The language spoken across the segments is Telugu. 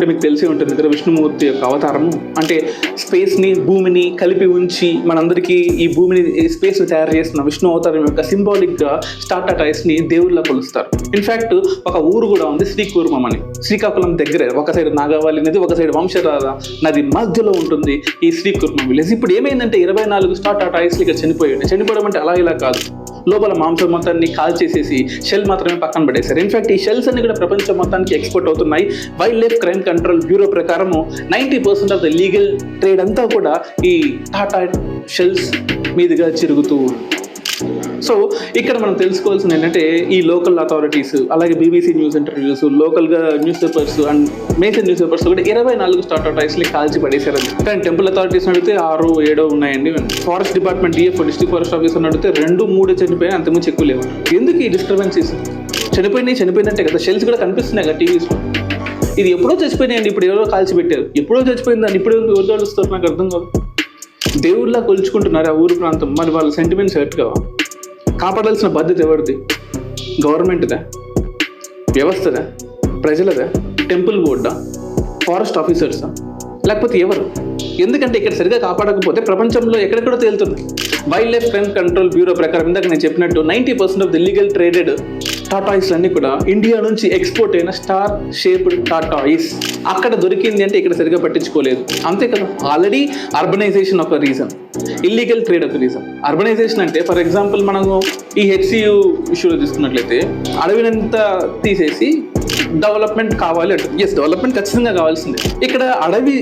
అంటే మీకు తెలిసి ఉంటుంది కదా, విష్ణుమూర్తి యొక్క అవతారము అంటే స్పేస్ని భూమిని కలిపి ఉంచి మనందరికీ ఈ భూమిని స్పేస్ తయారు చేసిన విష్ణు అవతారం యొక్క సింబాలిక్గా స్టార్ టాటాయిస్ని దేవుళ్ళ కొలుస్తారు. ఇన్ఫ్యాక్ట్ ఒక ఊరు కూడా ఉంది, శ్రీకూర్మం అని, శ్రీకాకుళం దగ్గరే. ఒక సైడ్ నాగావళి నది, ఒక సైడ్ వంశధార నది మధ్యలో ఉంటుంది ఈ శ్రీకూర్మం విలేజ్. ఇప్పుడు ఏమైందంటే 24 స్టార్ టాటాయిస్లు ఇక్కడ చనిపోవడం అంటే అలా ఇలా కాదు, లోపల మాంసం మొత్తాన్ని కాల్ చేసేసి షెల్ మాత్రమే పక్కన పడేశారు. ఇన్ఫాక్ట్ ఈ షెల్స్ అన్ని కూడా ప్రపంచం మొత్తానికి ఎక్స్పోర్ట్ అవుతున్నాయి. Wild life crime control bureau ప్రకారము 90% ఆఫ్ ద లీగల్ ట్రేడ్ అంతా కూడా ఈ టాటా షెల్స్ మీదుగా జరుగుతూ. సో ఇక్కడ మనం తెలుసుకోవాల్సింది ఏంటంటే ఈ లోకల్ అథారిటీస్, అలాగే BBC న్యూస్ ఇంటర్వ్యూస్, లోకల్గా news papers and major news papers కూడా 24 స్టార్ టాటాయిస్ని కాల్చి పడేశారు. కానీ టెంపుల్ అథారిటీస్ అడిగితే 6-7 ఉన్నాయండి. Forest department DFO district forest officer అడిగితే 2-3 చనిపోయినా, అంతకుముందు ఎక్కువ లేవు. ఎందుకు ఈ డిస్టర్బెన్సెస్? చనిపోయినట్టే కదా, షెల్స్ కూడా కనిపిస్తున్నాయి కదా టీవీస్లో. ఇది ఎప్పుడో చచ్చిపోయినాయండి, ఇప్పుడు ఎవరో కాల్చి పెట్టారు. ఎప్పుడో చచ్చిపోయిందని ఇప్పుడు ఎవరు కాలుస్తారు నాకు అర్థం కాదు. దేవుళ్ళ కొలుచుకుంటున్నారు ఆ ఊరు ప్రాంతం, మరి వాళ్ళ సెంటిమెంట్స్ హర్ట్ కావా? కాపాడాల్సిన బాధ్యత ఎవరిది? గవర్నమెంట్దా, వ్యవస్థదా, ప్రజలదా, టెంపుల్ బోర్డా, ఫారెస్ట్ ఆఫీసర్సా, లేకపోతే ఎవరు? ఎందుకంటే ఇక్కడ సరిగా కాపాడకపోతే ప్రపంచంలో ఎక్కడెక్కడో తేలుతుంది. Wild life crime control bureau ప్రకారం ఇందాక నేను చెప్పినట్టు 90% of the legal traded tortoise అన్నీ కూడా ఇండియా నుంచి ఎక్స్పోర్ట్ అయిన స్టార్ షేప్డ్ టాటాయిస్. అక్కడ దొరికింది అంటే ఇక్కడ సరిగా పట్టించుకోలేదు, అంతే కదా. ఆల్రెడీ అర్బనైజేషన్ ఒక రీజన్, ఇల్లీగల్ ట్రేడ్ ఒక రీజన్. అర్బనైజేషన్ అంటే ఫర్ ఎగ్జాంపుల్ మనము ఈ HCU ఇష్యూలో తీసుకున్నట్లయితే అడవినంతా తీసేసి డెవలప్మెంట్ కావాలి అంటే ఎస్, డెవలప్మెంట్ ఖచ్చితంగా కావాల్సిందే. ఇక్కడ అడవి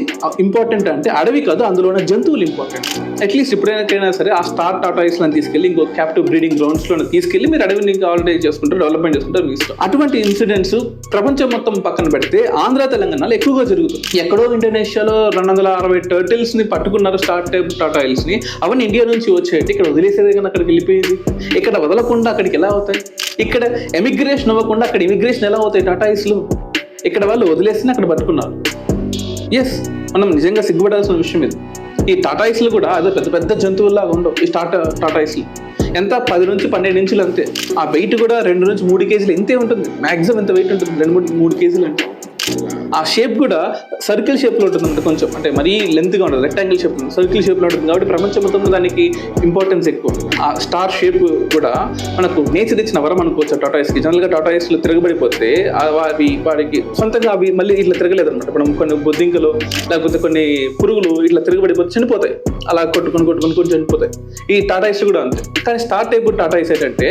ఇంపార్టెంట్ అంటే అడవి కాదు, అందులో ఉన్న జంతువులు ఇంపార్టెంట్. అట్లీస్ట్ ఇప్పుడైనా సరే ఆ స్టార్ టాటాయిస్లను తీసుకెళ్ళి ఇంకో క్యాప్టివ్ బ్రీడింగ్ గ్రౌండ్స్లో తీసుకెళ్ళి మీరు అడవిని కావాలంటే చేసుకుంటారు, డెవలప్మెంట్ చేసుకుంటారు మీ ఇష్టం. అటువంటి ఇన్సిడెంట్స్ ప్రపంచం మొత్తం పక్కన పెడితే ఆంధ్ర తెలంగాణలో ఎక్కువగా జరుగుతుంది. ఎక్కడో ఇండోనేషియాలో 260 టర్టిల్స్ని పట్టుకున్నారు, స్టార్ టైప్ టాటాయిల్స్ని. అవన్నీ ఇండియా నుంచి వచ్చేటి ఇక్కడ వదిలేసేదే కానీ అక్కడికి వెళ్ళిపోయింది. ఇక్కడ వదలకుండా అక్కడికి ఎలా అవుతాయి? ఇక్కడ ఎమిగ్రేషన్ అవ్వకుండా అక్కడ ఇమిగ్రేషన్ ఎలా అవుతాయి టాటాయిస్లు? ఇక్కడ వాళ్ళు వదిలేసినా అక్కడ పట్టుకున్నారు. ఎస్, మనం నిజంగా సిగ్గుపడాల్సిన విషయం ఇది. ఈ టాటాయిస్లు కూడా అదే పెద్ద పెద్ద జంతువుల్లాగా ఉండవు. ఈ టాటాయిస్లు ఎంత 10 నుంచి 12 ఇంచులు అంతే. ఆ వెయిట్ కూడా 2 నుంచి 3 కేజీలు ఇంతే ఉంటుంది. మ్యాక్సిమం ఎంత వెయిట్ ఉంటుంది? 2-3 కేజీలు అంటే. ఆ షేప్ కూడా సర్కిల్ షేప్లో ఉంటుంది, అంటే కొంచెం అంటే మరీ లెంత్గా ఉంటుంది, రెక్టాంగిల్ షేప్ ఉంటుంది, సర్కిల్ షేప్లో ఉంటుంది. కాబట్టి ప్రపంచం మొత్తంలో దానికి ఇంపార్టెన్స్ ఎక్కువ. ఆ స్టార్ షేప్ కూడా మనకు నేచర్ ఇచ్చిన వరం అనుకోవచ్చు టాటాయిస్కి. జనరల్గా టాటాయిస్లు తిరగబడిపోతే వాడికి సొంతంగా అవి మళ్ళీ ఇట్లా తిరగలేదు అనమాట. ఇప్పుడు కొన్ని బొద్దింకలు లేకపోతే కొన్ని పురుగులు ఇట్లా తిరగబడిపోతే చనిపోతాయి, అలా కొట్టుకొని చనిపోతాయి. ఈ టాటాయిస్ కూడా అంతే. కానీ స్టార్ టైప్ టాటాయిస్ ఏంటంటే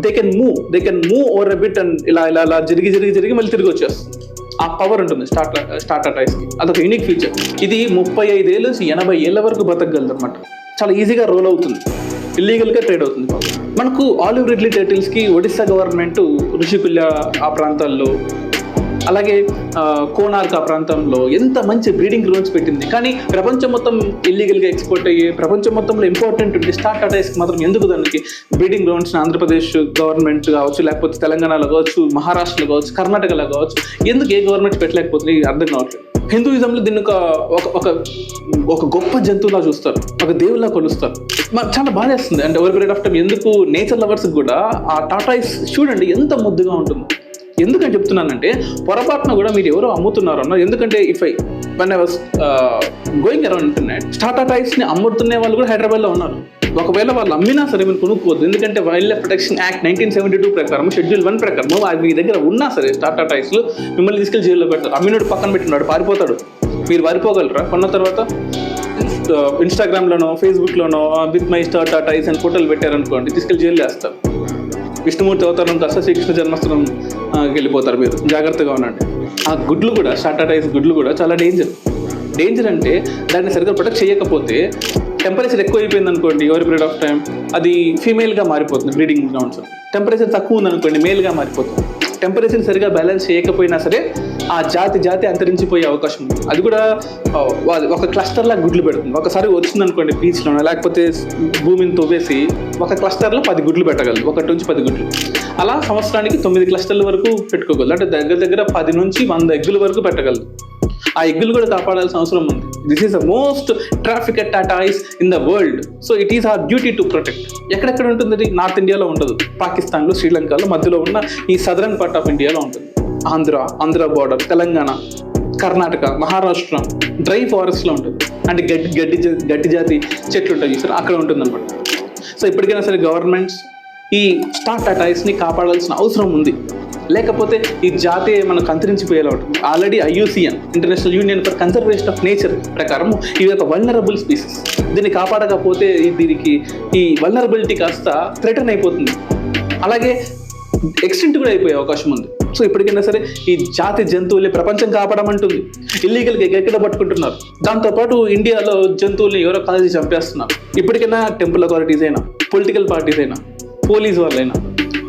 they can move over a bit and ఇలా జరిగి మళ్ళీ తిరిగి వచ్చేస్తుంది. ఆ పవర్ ఉంటుంది స్టార్ టాటాయిస్కి. అదొక యూనిక్ ఫీచర్. ఇది 35 ఏళ్ళ నుంచి 80 ఏళ్ళ వరకు బతకగలదు అనమాట. చాలా ఈజీగా రోల్ అవుతుంది, ఇల్లీగల్గా ట్రేడ్ అవుతుంది. మనకు ఆలివ్ రిడ్లీ టర్టిల్స్కి ఒడిస్సా గవర్నమెంట్ ఋషికుల్య ఆ ప్రాంతాల్లో, అలాగే కోనార్క్ ఆ ప్రాంతంలో ఎంత మంచి బ్రీడింగ్ గ్రౌండ్స్ పెట్టింది. కానీ ప్రపంచం మొత్తం ఇల్లీగల్గా ఎక్స్పోర్ట్ అయ్యి ప్రపంచం మొత్తంలో ఇంపార్టెంట్ ఉంది స్టార్ టాటాయిస్కి మాత్రం ఎందుకు దానికి బ్రీడింగ్ గ్రౌండ్స్ని ఆంధ్రప్రదేశ్ గవర్నమెంట్ కావచ్చు, లేకపోతే తెలంగాణలో కావచ్చు, మహారాష్ట్రలో కావచ్చు, కర్ణాటకలో కావచ్చు, ఎందుకు ఏ గవర్నమెంట్ పెట్టలేకపోతుంది అర్థం కావట్లేదు. హిందూయిజంలో దీన్ని ఒక గొప్ప జంతువులా చూస్తారు, ఒక దేవుళ్ళ కొలుస్తారు. మనకు చాలా బాధేస్తుంది. అంటే ఓవర్ పీరియడ్ ఆఫ్ టైం ఎందుకు నేచర్ లవర్స్కి కూడా ఆ టాటాయిస్ చూడండి ఎంత ముద్దుగా ఉంటుందో. ఎందుకని చెప్తున్నానంటే పొరపాటున కూడా మీరు ఎవరో అమ్ముతున్నారు అన్నారు. ఎందుకంటే when I was going around internet, star టాటాయిస్ని అమ్ముతున్న వాళ్ళు కూడా హైదరాబాద్లో ఉన్నారు. ఒకవేళ వాళ్ళు అమ్మినా సరే మీరు కొనుక్కోవద్దు. ఎందుకంటే వైల్డ్ లైఫ్ ప్రొటెక్షన్ యాక్ట్ 1972 ప్రకారం షెడ్యూల్ 1 ప్రకారం మీ దగ్గర ఉన్నా సరే స్టార్ టాటాయిస్లు మిమ్మల్ని తీసుకెళ్ళి జైల్లో పెడతారు. అమ్మినోడు పక్కన పెట్టినాడు పారిపోతాడు. మీరు పారిపోగలరా? కొన్న తర్వాత ఇన్స్టాగ్రామ్లోనో ఫేస్బుక్లోనో విత్ మై స్టార్ టాటాయిస్ అని ఫోటోలు పెట్టారనుకోండి, తీసుకెళ్ళి జైల్లో వేస్తారు. విష్ణుమూర్తి అవతారం కాస్త శ్రీకృష్ణ జన్మస్థలం వెళ్ళిపోతారు. మీరు జాగ్రత్తగా ఉండండి. ఆ గుడ్లు కూడా స్టార్ టాటాయిస్ గుడ్లు కూడా చాలా డేంజర్ అంటే దాన్ని సరిగ్గా ప్రొటెక్ట్ చేయకపోతే టెంపరేచర్ ఎక్కువ అయిపోయింది అనుకోండి, ఓవర్ పీరియడ్ ఆఫ్ టైం అది ఫీమేల్గా మారిపోతుంది బ్రీడింగ్ గ్రౌండ్స్. టెంపరేచర్ తక్కువ ఉందనుకోండి, మేల్గా మారిపోతుంది. టెంపరేచర్ సరిగా బ్యాలెన్స్ చేయకపోయినా సరే ఆ జాతి అంతరించిపోయే అవకాశం ఉంది. అది కూడా ఒక క్లస్టర్లా గుడ్లు పెడుతుంది. ఒకసారి వచ్చిందనుకోండి బీచ్లోనే, లేకపోతే భూమిని తవ్వేసి ఒక క్లస్టర్లో 10 గుడ్లు పెట్టగలదు, 1 నుంచి 10 గుడ్లు. అలా సంవత్సరానికి 9 క్లస్టర్ల వరకు పెట్టుకోగలదు. అంటే దగ్గర 10 నుంచి 100 ఎగ్గుల వరకు పెట్టగలదు. ఆ ఎగ్గులు కూడా కాపాడాల్సిన అవసరం ఉంది. This is the most trafficked tortoise in the world. So it is our duty to protect. ఎక్కడెక్కడ ఉంటుంది? నార్త్ ఇండియాలో ఉండదు, పాకిస్తాన్లో, శ్రీలంకలో, మధ్యలో ఉన్న ఈ సదరన్ పార్ట్ ఆఫ్ ఇండియాలో ఉంటుంది. ఆంధ్ర బార్డర్, తెలంగాణ, కర్ణాటక, మహారాష్ట్ర డ్రై ఫారెస్ట్లో ఉంటుంది. అంటే గడ్డి జాతి చెట్లు ఉంటాయి చూసారు, అక్కడ ఉంటుంది అనమాట. సో ఇప్పటికైనా సరే గవర్నమెంట్స్ ఈ స్టార్ టాటాయిస్ని కాపాడాల్సిన అవసరం ఉంది. లేకపోతే ఈ జాతి మనకు అంతరించిపోయేలా ఉంటుంది. Already IUCN international union for conservation of nature ప్రకారం ఇది ఒక వల్నరబుల్ స్పీసీస్. దీన్ని కాపాడకపోతే దీనికి ఈ వల్నరబిలిటీ కాస్త థ్రెటన్ అయిపోతుంది. అలాగే ఎక్స్టెంట్ కూడా అయిపోయే అవకాశం ఉంది. సో ఇప్పటికైనా సరే ఈ జాతి జంతువుల్ని ప్రపంచం కాపాడమంటుంది. ఇల్లీగల్గా ఎక్కడ పట్టుకుంటున్నారు. దాంతోపాటు ఇండియాలో జంతువుల్ని ఎవరో కాల్చి చంపేస్తున్నారు. ఇప్పటికైనా టెంపుల్ అథారిటీస్ అయినా, పొలిటికల్ పార్టీస్ అయినా, పోలీస్ వాళ్ళైనా,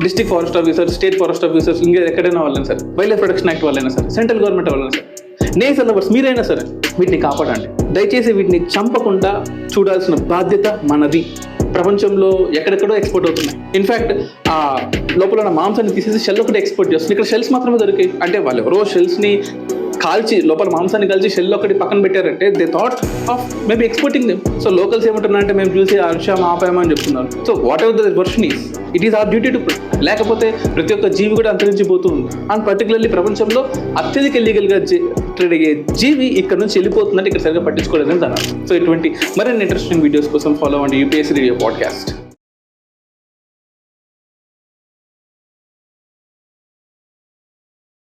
district forest officers, state forest officers, ఇంకా ఎక్కడైనా వాళ్ళైనా సరే, వైల్డ్ లైఫ్ ప్రొటెక్షన్ యాక్ట్ వాళ్ళైనా సరే, సెంట్రల్ గవర్నమెంట్ వాళ్ళైనా సరే, నేచర్ లవర్స్ మీరైనా సరే వీటిని కాపాడండి. దయచేసి వీటిని చంపకుండా చూడాల్సిన బాధ్యత మనది. ప్రపంచంలో ఎక్కడెక్కడో ఎక్స్పోర్ట్ అవుతున్నాయి. ఇన్ఫ్యాక్ట్ ఆ లోపల ఉన్న మాంసాన్ని తీసేసి షెల్ ఒకటి ఎక్స్పోర్ట్ చేస్తుంది. ఇక్కడ షెల్స్ మాత్రమే దొరికాయి. అంటే వాళ్ళు ఎవరో షెల్స్ని కాల్చి లోపల మాంసాన్ని కాల్చి షెల్ ఒకటి పక్కన పెట్టారంటే they thought of maybe exporting them. So locals ఏమంటున్నారంటే మేము చూసి అర్షాం ఆపామని చెప్తున్నారు. So what ever the version is, it is our duty to protect. లేకపోతే ప్రతి ఒక్క జీవి కూడా అంతరించిపోతూ ఉంది. అండ్ పర్టికులర్లీ ప్రపంచంలో అత్యధిక ఇల్లీగల్గా ట్రేడ్ అయ్యే జీవి ఇక్కడ నుంచి వెళ్ళిపోతుందంటే ఇక్కడ సరిగ్గా పట్టించుకోలేదని దాని. సో ఇటువంటి మరిన్ని ఇంట్రెస్టింగ్ వీడియోస్ కోసం ఫాలో అవ్వండి UPSC రేడియో పాడ్కాస్ట్.